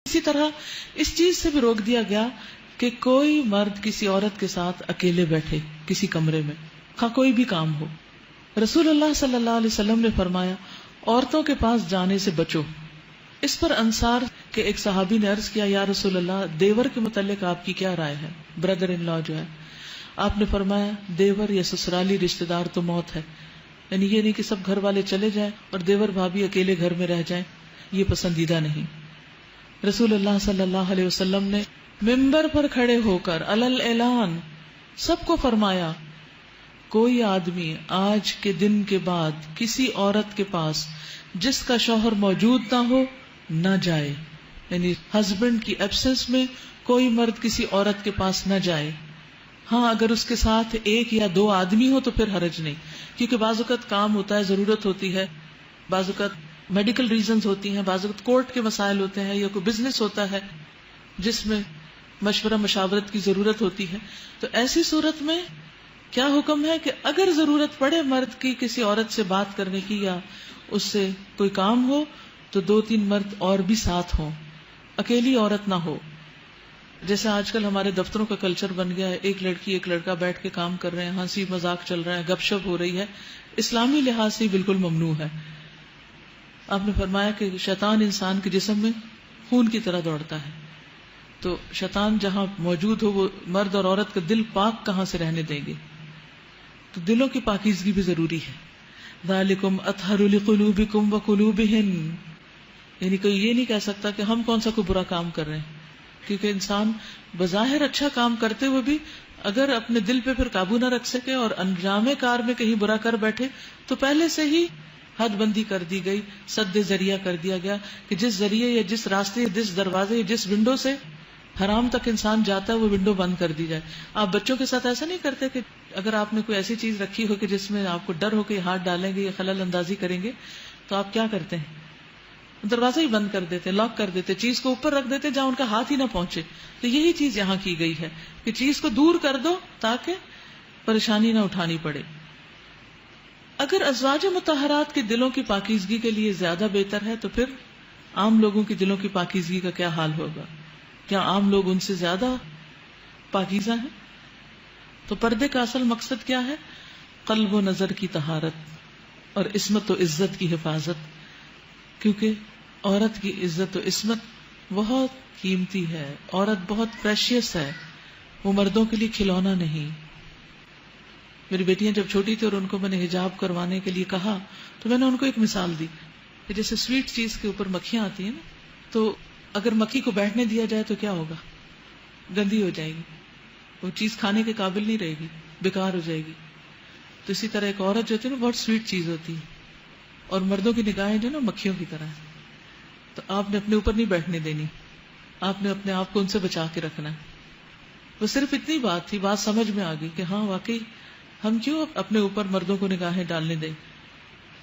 اسی طرح اس چیز سے بھی روک دیا گیا کہ کوئی مرد کسی عورت کے ساتھ اکیلے بیٹھے کسی کمرے میں، خواہ کوئی بھی کام ہو۔ رسول اللہ صلی اللہ علیہ وسلم نے فرمایا عورتوں کے پاس جانے سے بچو۔ اس پر انصار کے ایک صحابی نے عرض کیا یا رسول اللہ دیور کے متعلق آپ کی کیا رائے ہے، بردر ان لا جو ہے۔ آپ نے فرمایا دیور یا سسرالی رشتہ دار تو موت ہے، یعنی یہ نہیں کہ سب گھر والے چلے جائیں اور دیور بھابھی اکیلے گھر میں رہ جائیں، یہ پسندیدہ نہیں۔ رسول اللہ صلی اللہ علیہ وسلم نے ممبر پر کھڑے ہو کر علل اعلان سب کو فرمایا کوئی آدمی آج کے دن کے بعد کسی عورت کے پاس جس کا شوہر موجود نہ ہو نہ جائے، یعنی ہسبینڈ کی ایبسنس میں کوئی مرد کسی عورت کے پاس نہ جائے۔ ہاں اگر اس کے ساتھ ایک یا دو آدمی ہو تو پھر حرج نہیں، کیونکہ بعض اوقات کام ہوتا ہے، ضرورت ہوتی ہے، بعض اوقات میڈیکل ریزنز ہوتی ہیں، بعض اوقات کورٹ کے مسائل ہوتے ہیں، یا کوئی بزنس ہوتا ہے جس میں مشورہ مشاورت کی ضرورت ہوتی ہے۔ تو ایسی صورت میں کیا حکم ہے کہ اگر ضرورت پڑے مرد کی کسی عورت سے بات کرنے کی یا اس سے کوئی کام ہو تو دو تین مرد اور بھی ساتھ ہوں، اکیلی عورت نہ ہو۔ جیسے آج کل ہمارے دفتروں کا کلچر بن گیا ہے، ایک لڑکی ایک لڑکا بیٹھ کے کام کر رہے ہیں، ہنسی مذاق چل رہا ہے، گپ شپ ہو رہی ہے، اسلامی لحاظ سے بالکل ممنوع ہے۔ آپ نے فرمایا کہ شیطان انسان کے جسم میں خون کی طرح دوڑتا ہے، تو شیطان جہاں موجود ہو وہ مرد اور عورت کا دل پاک کہاں سے رہنے دیں گے، تو دلوں کی پاکیزگی بھی ضروری ہے۔ ذالکم اطہر لقلوبکم وقلوبہن، یعنی کوئی یہ نہیں کہہ سکتا کہ ہم کون سا کوئی برا کام کر رہے ہیں، کیونکہ انسان بظاہر اچھا کام کرتے ہوئے بھی اگر اپنے دل پہ پھر قابو نہ رکھ سکے اور انجام کار میں کہیں برا کر بیٹھے تو پہلے سے ہی حد بندی کر دی گئی، سد ذریعہ کر دیا گیا کہ جس ذریعے یا جس راستے یا جس دروازے یا جس ونڈو سے حرام تک انسان جاتا ہے وہ ونڈو بند کر دی جائے۔ آپ بچوں کے ساتھ ایسا نہیں کرتے کہ اگر آپ نے کوئی ایسی چیز رکھی ہو کہ جس میں آپ کو ڈر ہو کہ ہاتھ ڈالیں گے یا خلل اندازی کریں گے تو آپ کیا کرتے ہیں، دروازہ ہی بند کر دیتے، لاک کر دیتے، چیز کو اوپر رکھ دیتے جہاں ان کا ہاتھ ہی نہ پہنچے۔ تو یہی چیز یہاں کی گئی ہے کہ چیز کو دور کر دو تاکہ پریشانی نہ اٹھانی پڑے۔ اگر ازواج مطہرات کے دلوں کی پاکیزگی کے لیے زیادہ بہتر ہے تو پھر عام لوگوں کی دلوں کی پاکیزگی کا کیا حال ہوگا؟ کیا عام لوگ ان سے زیادہ پاکیزہ ہیں؟ تو پردے کا اصل مقصد کیا ہے؟ قلب و نظر کی طہارت اور عصمت و عزت کی حفاظت، کیونکہ عورت کی عزت و عصمت بہت قیمتی ہے، عورت بہت پریشیس ہے، وہ مردوں کے لیے کھلونا نہیں۔ میری بیٹیاں جب چھوٹی تھی اور ان کو میں نے حجاب کروانے کے لیے کہا تو میں نے ان کو ایک مثال دی کہ جیسے سویٹ چیز کے اوپر مکھیاں آتی ہیں نا، تو اگر مکھی کو بیٹھنے دیا جائے تو کیا ہوگا؟ گندی ہو جائے گی، وہ چیز کھانے کے قابل نہیں رہے گی، بیکار ہو جائے گی۔ تو اسی طرح ایک عورت جو ہوتی ہے نا بہت سویٹ چیز ہوتی ہے، اور مردوں کی نگاہیں جو نا مکھیوں کی طرح ہے، تو آپ نے اپنے اوپر نہیں بیٹھنے دینی، آپ نے اپنے آپ کو ان سے بچا کے رکھنا ہے۔ وہ صرف اتنی بات تھی، بات سمجھ میں آ گئی کہ ہاں واقعی ہم کیوں اپنے اوپر مردوں کو نگاہیں ڈالنے دیں۔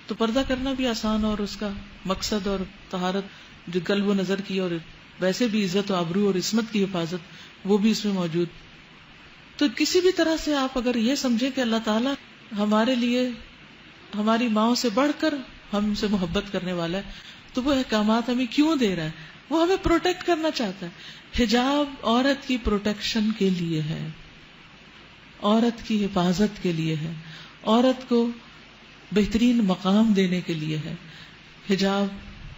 تو پردہ کرنا بھی آسان، اور اس کا مقصد اور طہارت جو قلب و نظر کی اور ویسے بھی عزت و آبرو اور عصمت کی حفاظت وہ بھی اس میں موجود۔ تو کسی بھی طرح سے آپ اگر یہ سمجھیں کہ اللہ تعالیٰ ہمارے لیے ہماری ماؤں سے بڑھ کر ہم سے محبت کرنے والا ہے تو وہ احکامات ہمیں کیوں دے رہا ہے؟ وہ ہمیں پروٹیکٹ کرنا چاہتا ہے۔ حجاب عورت کی پروٹیکشن کے لیے ہے، عورت کی حفاظت کے لیے ہے، عورت کو بہترین مقام دینے کے لیے ہے۔ حجاب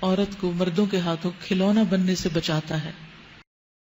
عورت کو مردوں کے ہاتھوں کھلونا بننے سے بچاتا ہے۔